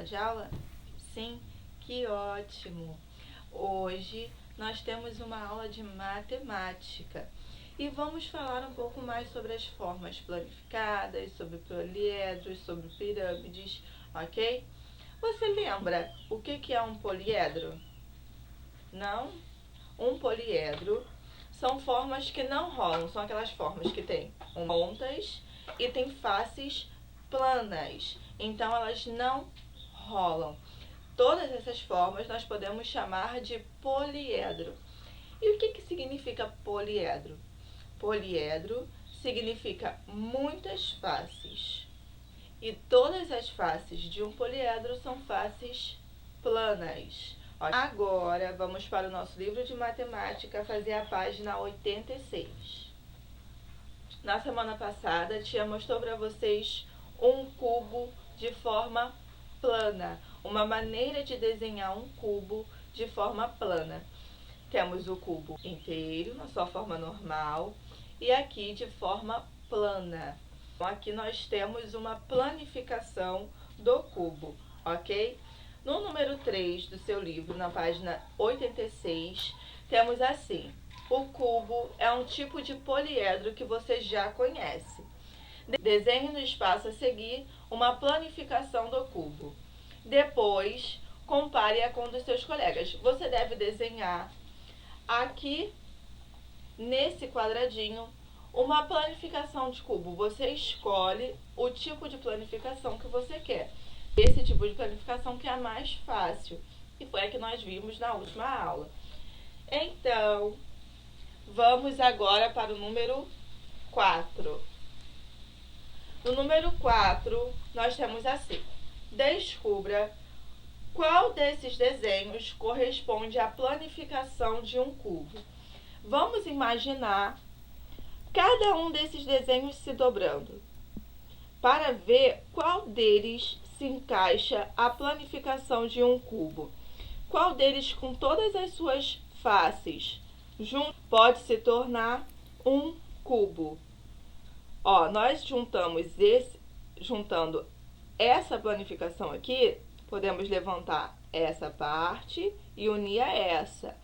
de aula? Sim, que ótimo! Hoje nós temos uma aula de matemática e vamos falar um pouco mais sobre as formas planificadas, sobre poliedros, sobre pirâmides, ok? Você lembra o que é um poliedro? Não? Um poliedro são formas que não rolam, são aquelas formas que têm pontas e têm faces planas, então elas não rolam. Todas essas formas nós podemos chamar de poliedro. E o que significa poliedro? Poliedro significa muitas faces. E todas as faces de um poliedro são faces planas. Agora vamos para o nosso livro de matemática fazer a página 86. Na semana passada, a tia mostrou para vocês um cubo de forma plana, uma maneira de desenhar um cubo de forma plana. Temos o cubo inteiro, na sua forma normal, e aqui de forma plana. Então, aqui nós temos uma planificação do cubo, ok? No número 3 do seu livro, na página 86, temos assim: o cubo é um tipo de poliedro que você já conhece. Desenhe no espaço a seguir uma planificação do cubo. Depois, compare-a com um dos seus colegas. Você deve desenhar aqui, nesse quadradinho, uma planificação de cubo. Você escolhe o tipo de planificação que você quer. Esse tipo de planificação que é a mais fácil, e foi a que nós vimos na última aula. Então, vamos agora para o número 4. No número 4, nós temos assim: descubra qual desses desenhos corresponde à planificação de um cubo. Vamos imaginar cada um desses desenhos se dobrando, para ver qual deles se encaixa à planificação de um cubo. Qual deles, com todas as suas faces juntos, pode se tornar um cubo. Nós juntando essa planificação aqui, podemos levantar essa parte e unir a essa.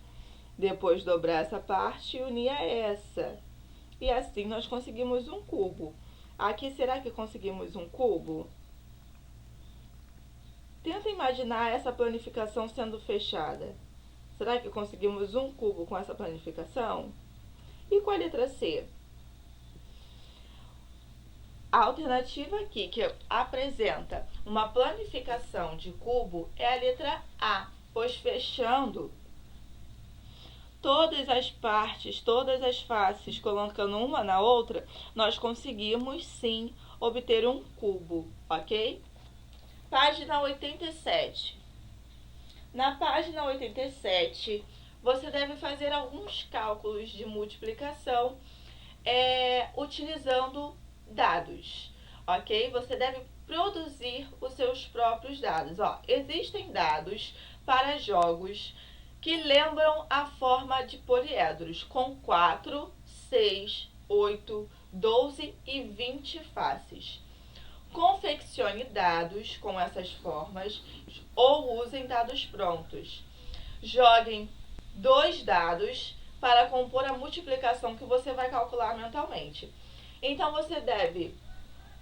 Depois dobrar essa parte e unir a essa. E assim nós conseguimos um cubo. Aqui, será que conseguimos um cubo? Tenta imaginar essa planificação sendo fechada. Será que conseguimos um cubo com essa planificação? E com a letra C? A alternativa aqui que apresenta uma planificação de cubo é a letra A, pois fechando todas as partes, todas as faces, colocando uma na outra, nós conseguimos sim obter um cubo, ok? Página 87. Na página 87, você deve fazer alguns cálculos de multiplicação utilizando dados, ok? Você deve produzir os seus próprios dados. Existem dados para jogos que lembram a forma de poliedros, com 4, 6, 8, 12 e 20 faces. Confeccione dados com essas formas ou usem dados prontos. Joguem 2 dados para compor a multiplicação que você vai calcular mentalmente. Então, você deve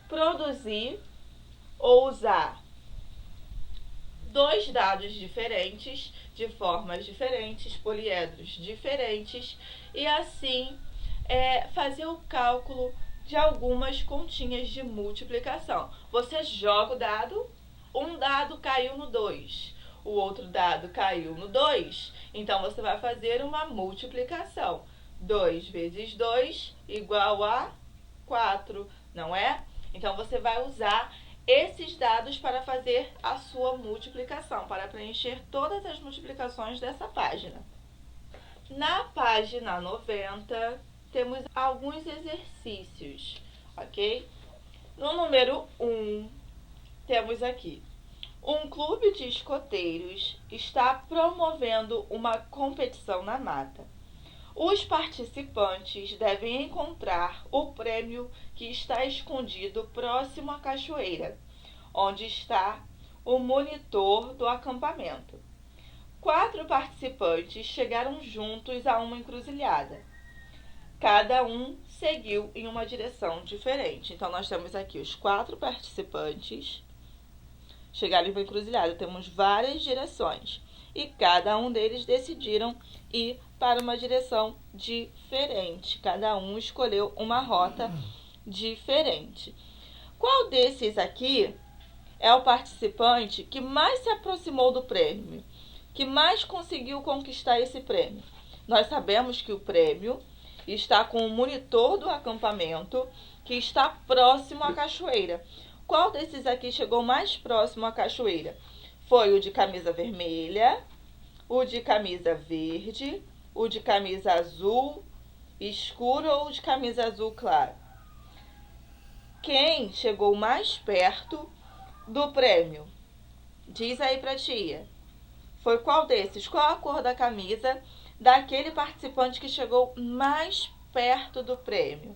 produzir ou usar 2 dados diferentes, de formas diferentes, poliedros diferentes, e assim fazer o cálculo de algumas continhas de multiplicação. Você joga o dado, um dado caiu no 2, o outro dado caiu no 2, então você vai fazer uma multiplicação. 2 vezes 2 igual a 4, não é? Então, você vai usar esses dados para fazer a sua multiplicação, para preencher todas as multiplicações dessa página. Na página 90, temos alguns exercícios, ok? No número 1, temos aqui: um clube de escoteiros está promovendo uma competição na mata. Os participantes devem encontrar o prêmio que está escondido próximo à cachoeira, onde está o monitor do acampamento. 4 participantes chegaram juntos a uma encruzilhada. Cada um seguiu em uma direção diferente. Então, nós temos aqui os 4 participantes chegaram em uma encruzilhada. Temos várias direções. E cada um deles decidiram ir para uma direção diferente. Cada um escolheu uma rota diferente. Qual desses aqui é o participante que mais se aproximou do prêmio? Que mais conseguiu conquistar esse prêmio? Nós sabemos que o prêmio está com o monitor do acampamento, que está próximo à cachoeira. Qual desses aqui chegou mais próximo à cachoeira? Foi o de camisa vermelha, o de camisa verde, o de camisa azul escuro ou o de camisa azul claro? Quem chegou mais perto do prêmio? Diz aí pra tia. Foi qual desses? Qual a cor da camisa daquele participante que chegou mais perto do prêmio?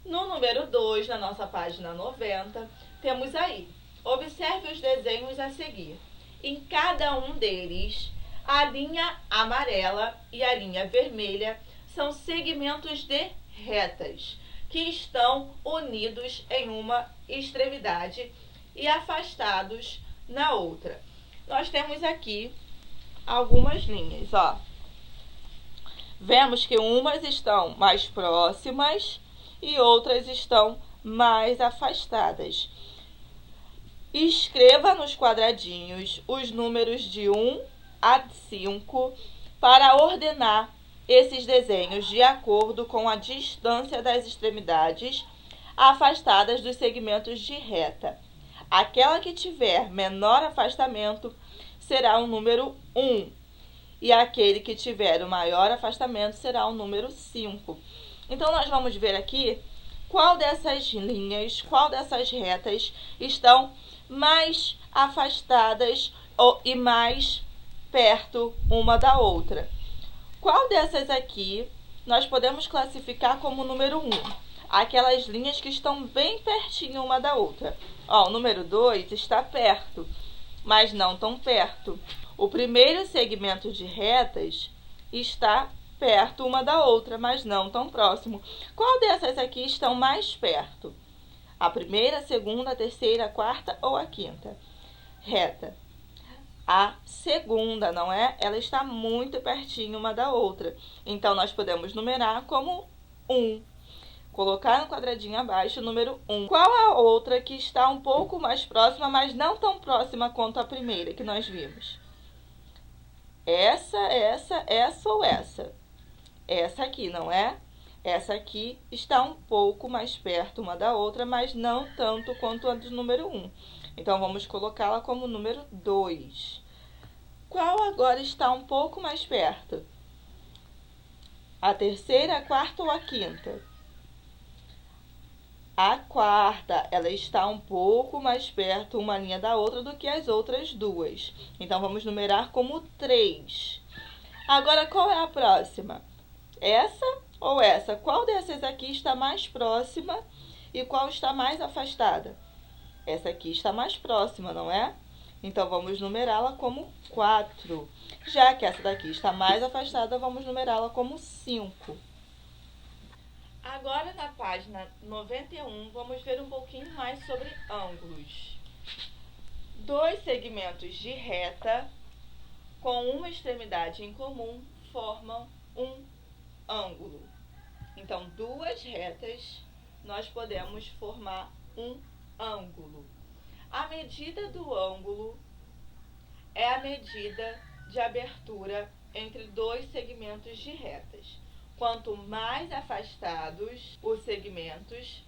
No número 2, na nossa página 90, temos aí. Observe os desenhos a seguir. Em cada um deles, a linha amarela e a linha vermelha são segmentos de retas que estão unidos em uma extremidade e afastados na outra. Nós temos aqui algumas linhas, ó. Vemos que umas estão mais próximas e outras estão mais afastadas. Escreva nos quadradinhos os números de 1 a 5 para ordenar esses desenhos de acordo com a distância das extremidades afastadas dos segmentos de reta. Aquela que tiver menor afastamento será o número 1 e aquele que tiver o maior afastamento será o número 5. Então, nós vamos ver aqui qual dessas linhas, qual dessas retas estão mais afastadas e mais perto uma da outra. Qual dessas aqui nós podemos classificar como número 1? Aquelas linhas que estão bem pertinho uma da outra. Ó, o número 2 está perto, mas não tão perto. O primeiro segmento de retas está perto uma da outra, mas não tão próximo. Qual dessas aqui estão mais perto? A primeira, a segunda, a terceira, a quarta ou a quinta? Reta. A segunda, não é? Ela está muito pertinho uma da outra. Então, nós podemos numerar como 1. Colocar no quadradinho abaixo o número 1. Qual a outra que está um pouco mais próxima, mas não tão próxima quanto a primeira que nós vimos? Essa ou essa? Essa aqui, não é? Essa aqui está um pouco mais perto uma da outra, mas não tanto quanto a do número 1. Então, vamos colocá-la como número 2. Qual agora está um pouco mais perto? A terceira, a quarta ou a quinta? A quarta, ela está um pouco mais perto uma linha da outra do que as outras duas. Então, vamos numerar como 3. Agora, qual é a próxima? Essa ou essa? Qual dessas aqui está mais próxima e qual está mais afastada? Essa aqui está mais próxima, não é? Então, vamos numerá-la como 4. Já que essa daqui está mais afastada, vamos numerá-la como 5. Agora, na página 91, vamos ver um pouquinho mais sobre ângulos. 2 segmentos de reta com uma extremidade em comum formam um ângulo. Então, 2 retas, nós podemos formar um ângulo. A medida do ângulo é a medida de abertura entre 2 segmentos de retas. Quanto mais afastados os segmentos,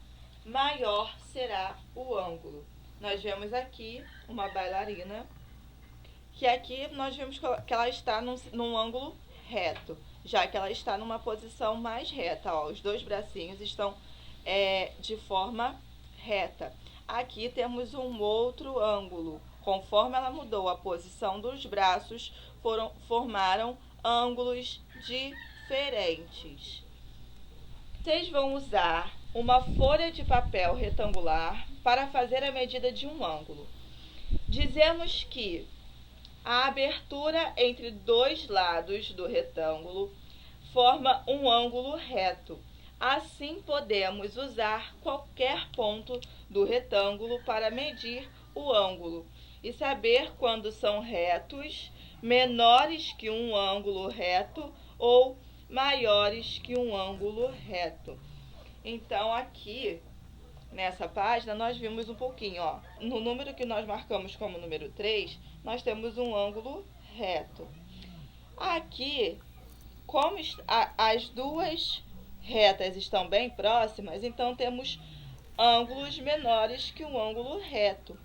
maior será o ângulo. Nós vemos aqui uma bailarina, que aqui nós vemos que ela está num ângulo reto, já que ela está numa posição mais reta. Ó, os 2 bracinhos estão de forma reta. Aqui temos um outro ângulo. Conforme ela mudou a posição dos braços, formaram ângulos diferentes. Vocês vão usar uma folha de papel retangular para fazer a medida de um ângulo. Dizemos que a abertura entre dois lados do retângulo forma um ângulo reto. Assim, podemos usar qualquer ponto do retângulo para medir o ângulo e saber quando são retos, menores que um ângulo reto ou maiores que um ângulo reto. Então, aqui nessa página, nós vimos um pouquinho, ó. No número que nós marcamos como número 3, nós temos um ângulo reto. Aqui, como as duas retas estão bem próximas, então temos ângulos menores que um ângulo reto.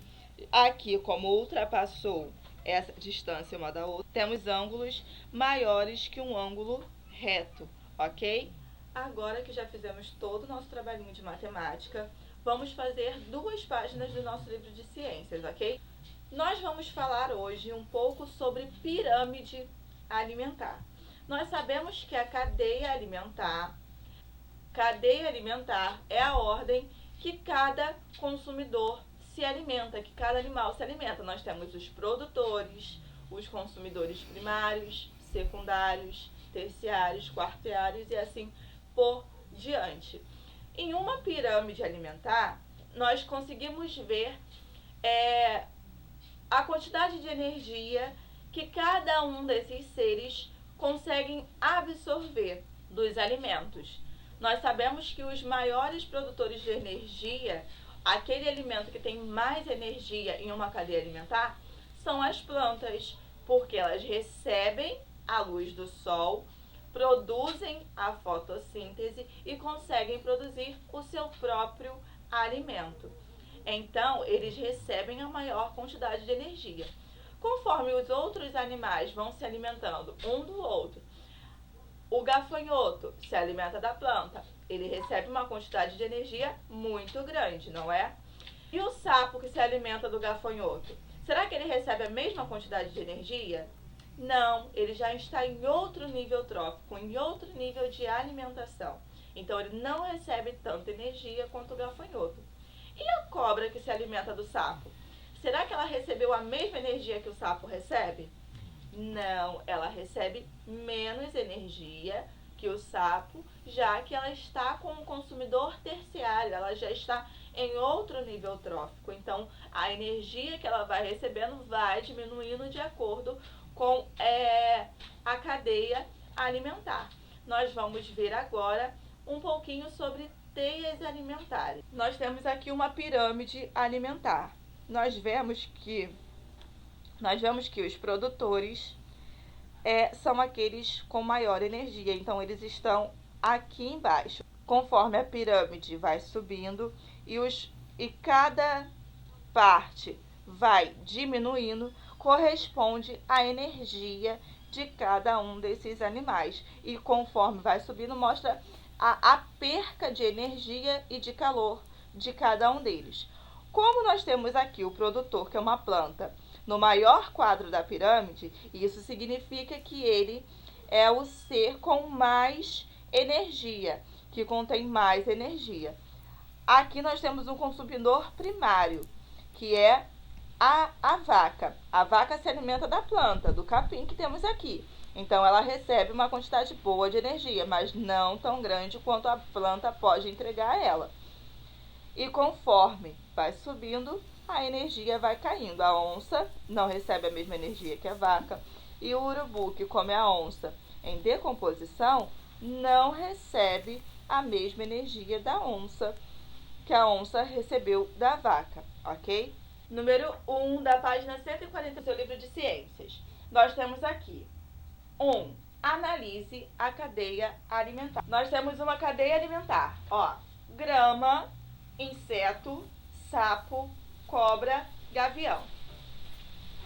Aqui, como ultrapassou essa distância uma da outra, temos ângulos maiores que um ângulo reto, ok? Agora que já fizemos todo o nosso trabalhinho de matemática, vamos fazer 2 páginas do nosso livro de ciências, ok? Nós vamos falar hoje um pouco sobre pirâmide alimentar. Nós sabemos que a cadeia alimentar é a ordem que cada consumidor se alimenta, que cada animal se alimenta. Nós temos os produtores, os consumidores primários, secundários, terciários, quartiários e assim por diante. Em uma pirâmide alimentar, nós conseguimos ver a quantidade de energia que cada um desses seres conseguem absorver dos alimentos. Nós sabemos que os maiores produtores de energia, aquele alimento que tem mais energia em uma cadeia alimentar, são as plantas, porque elas recebem a luz do sol, produzem a fotossíntese e conseguem produzir o seu próprio alimento. Então, eles recebem a maior quantidade de energia. Conforme os outros animais vão se alimentando um do outro, o gafanhoto se alimenta da planta, ele recebe uma quantidade de energia muito grande, não é? E o sapo que se alimenta do gafanhoto, será que ele recebe a mesma quantidade de energia? Não, ele já está em outro nível trófico, em outro nível de alimentação. Então, ele não recebe tanta energia quanto o gafanhoto. E a cobra que se alimenta do sapo? Será que ela recebeu a mesma energia que o sapo recebe? Não, ela recebe menos energia que o sapo, já que ela está com um consumidor terciário, ela já está em outro nível trófico. Então, a energia que ela vai recebendo vai diminuindo de acordo com a cadeia alimentar. Nós vamos ver agora um pouquinho sobre teias alimentares. Nós temos aqui uma pirâmide alimentar. Nós vemos que os produtores são aqueles com maior energia, então eles estão aqui embaixo. Conforme a pirâmide vai subindo e cada parte vai diminuindo, corresponde à energia de cada um desses animais. E conforme vai subindo, mostra a perca de energia e de calor de cada um deles. Como nós temos aqui o produtor, que é uma planta, no maior quadro da pirâmide, isso significa que ele é o ser com mais energia, que contém mais energia. Aqui nós temos um consumidor primário, que é a vaca. A vaca se alimenta da planta, do capim que temos aqui. Então, ela recebe uma quantidade boa de energia, mas não tão grande quanto a planta pode entregar a ela. E conforme vai subindo, a energia vai caindo. A onça não recebe a mesma energia que a vaca. E o urubu, que come a onça em decomposição, não recebe a mesma energia da onça, que a onça recebeu da vaca, ok? Número 1 da página 140 do seu livro de ciências. Nós temos aqui 1. Analise a cadeia alimentar. Nós temos uma cadeia alimentar, ó, grama, inseto, sapo, cobra, gavião.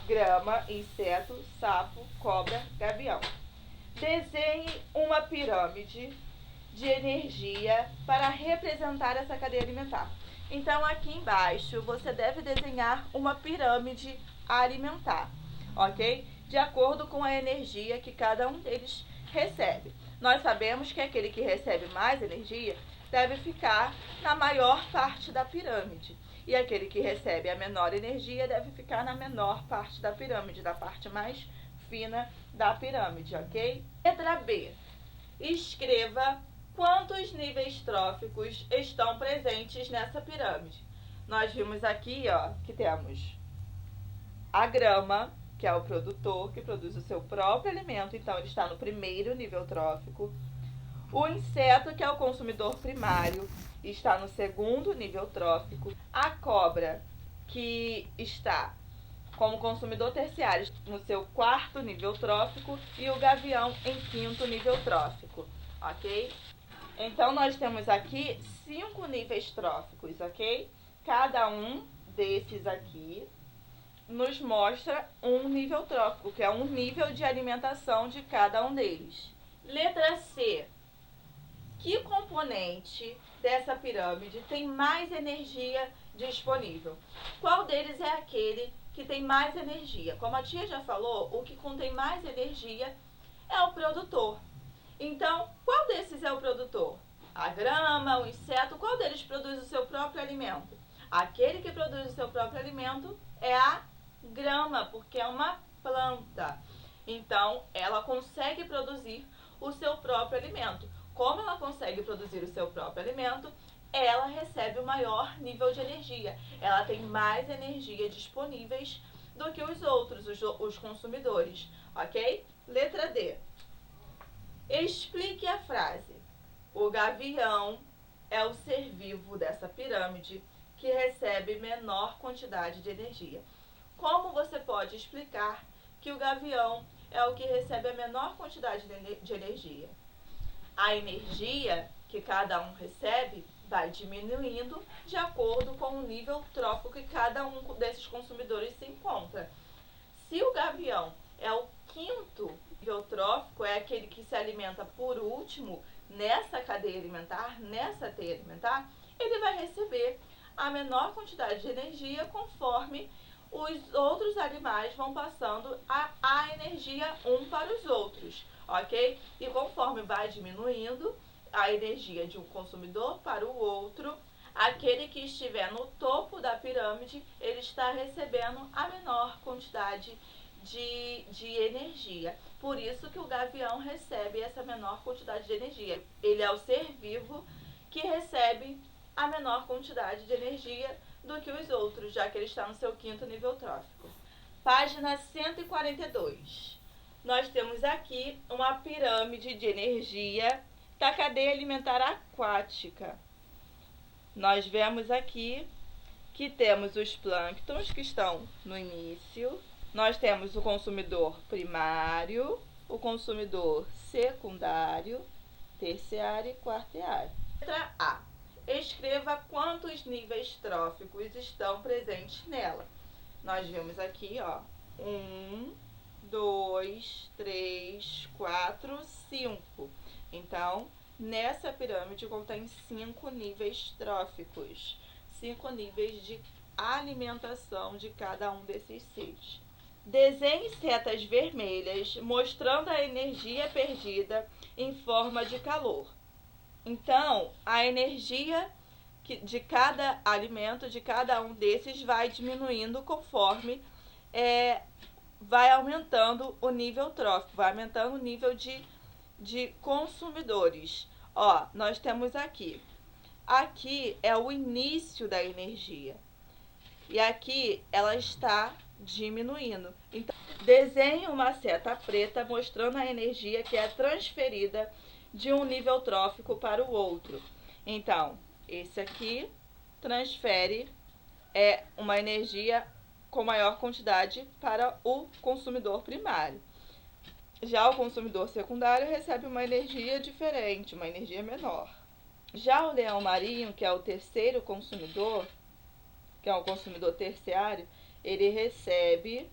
Grama, inseto, sapo, cobra, gavião. Desenhe uma pirâmide de energia para representar essa cadeia alimentar. Então, aqui embaixo, você deve desenhar uma pirâmide alimentar, ok? De acordo com a energia que cada um deles recebe. Nós sabemos que aquele que recebe mais energia deve ficar na maior parte da pirâmide. e aquele que recebe a menor energia deve ficar na menor parte da pirâmide, da parte mais fina da pirâmide, ok? Letra B. Escreva quantos níveis tróficos estão presentes nessa pirâmide. Nós vimos aqui, ó, que temos a grama, que é o produtor, que produz o seu próprio alimento, então ele está no primeiro nível trófico. O inseto, que é o consumidor primário, está no segundo nível trófico. A cobra, que está como consumidor terciário, no seu quarto nível trófico. E o gavião em quinto nível trófico, ok? Então, nós temos aqui 5 níveis tróficos, ok? Cada um desses aqui nos mostra um nível trófico, que é um nível de alimentação de cada um deles. Letra C. Que componente dessa pirâmide tem mais energia disponível? Qual deles é aquele que tem mais energia? Como a tia já falou, o que contém mais energia é o produtor. Então, qual desses é o produtor? A grama, o inseto, qual deles produz o seu próprio alimento? Aquele que produz o seu próprio alimento é a grama, porque é uma planta. Então, ela consegue produzir o seu próprio alimento. Como ela consegue produzir o seu próprio alimento, ela recebe o maior nível de energia. Ela tem mais energia disponíveis do que os outros, os consumidores, ok? Letra D. Explique a frase. O gavião é o ser vivo dessa pirâmide que recebe menor quantidade de energia. Como você pode explicar que o gavião é o que recebe a menor quantidade de energia? A energia que cada um recebe vai diminuindo de acordo com o nível trófico que cada um desses consumidores se encontra. Se o gavião é o quinto nível trófico, é aquele que se alimenta por último nessa cadeia alimentar, nessa teia alimentar, ele vai receber a menor quantidade de energia conforme os outros animais vão passando a energia um para os outros, ok? E conforme vai diminuindo a energia de um consumidor para o outro, aquele que estiver no topo da pirâmide, ele está recebendo a menor quantidade de energia. Por isso que o gavião recebe essa menor quantidade de energia. Ele é o ser vivo que recebe a menor quantidade de energia do que os outros, já que ele está no seu quinto nível trófico. Página 142. Nós temos aqui uma pirâmide de energia da cadeia alimentar aquática. Nós vemos aqui que temos os plânctons que estão no início. Nós temos o consumidor primário, o consumidor secundário, terciário e quartiário. Letra A. Escreva quantos níveis tróficos estão presentes nela. Nós vimos aqui, ó, 1, 2, 3, 4, 5. Então, nessa pirâmide contém 5 níveis tróficos, 5 níveis de alimentação de cada um desses seres. Desenhe setas vermelhas mostrando a energia perdida em forma de calor. Então, a energia de cada alimento, de cada um desses, vai diminuindo conforme vai aumentando o nível trófico, vai aumentando o nível de consumidores. Ó, nós temos aqui. Aqui é o início da energia. E aqui ela está diminuindo. Então, desenhe uma seta preta mostrando a energia que é transferida de um nível trófico para o outro. Então, esse aqui transfere uma energia com maior quantidade para o consumidor primário. Já o consumidor secundário recebe uma energia diferente, uma energia menor. Já o leão marinho, que é o terceiro consumidor, que é o consumidor terciário, ele recebe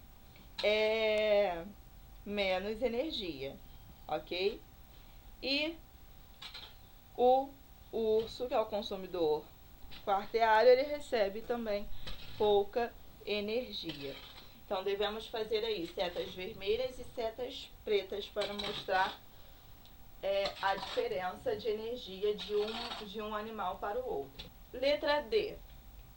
menos energia, ok? E o urso, que é o consumidor quartiário, ele recebe também pouca energia. Então, devemos fazer aí setas vermelhas e setas pretas para mostrar a diferença de energia de um animal para o outro. Letra D.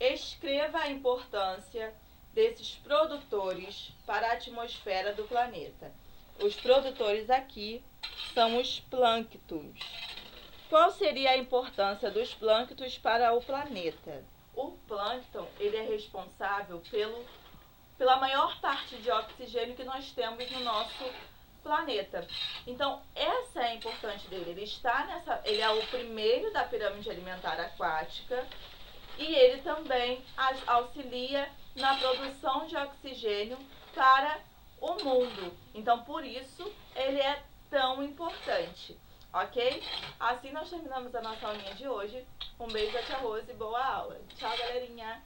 Escreva a importância desses produtores para a atmosfera do planeta. Os produtores aqui são os plânctons. Qual seria a importância dos plânctons para o planeta? O plâncton ele é responsável pela maior parte de oxigênio que nós temos no nosso planeta. Então, essa é a importância dele. Ele é o primeiro da pirâmide alimentar aquática e ele também auxilia na produção de oxigênio para o mundo. Então, por isso, ele é tão importante, ok? Assim nós terminamos a nossa aulinha de hoje. Um beijo da Tia Rose e boa aula. Tchau, galerinha!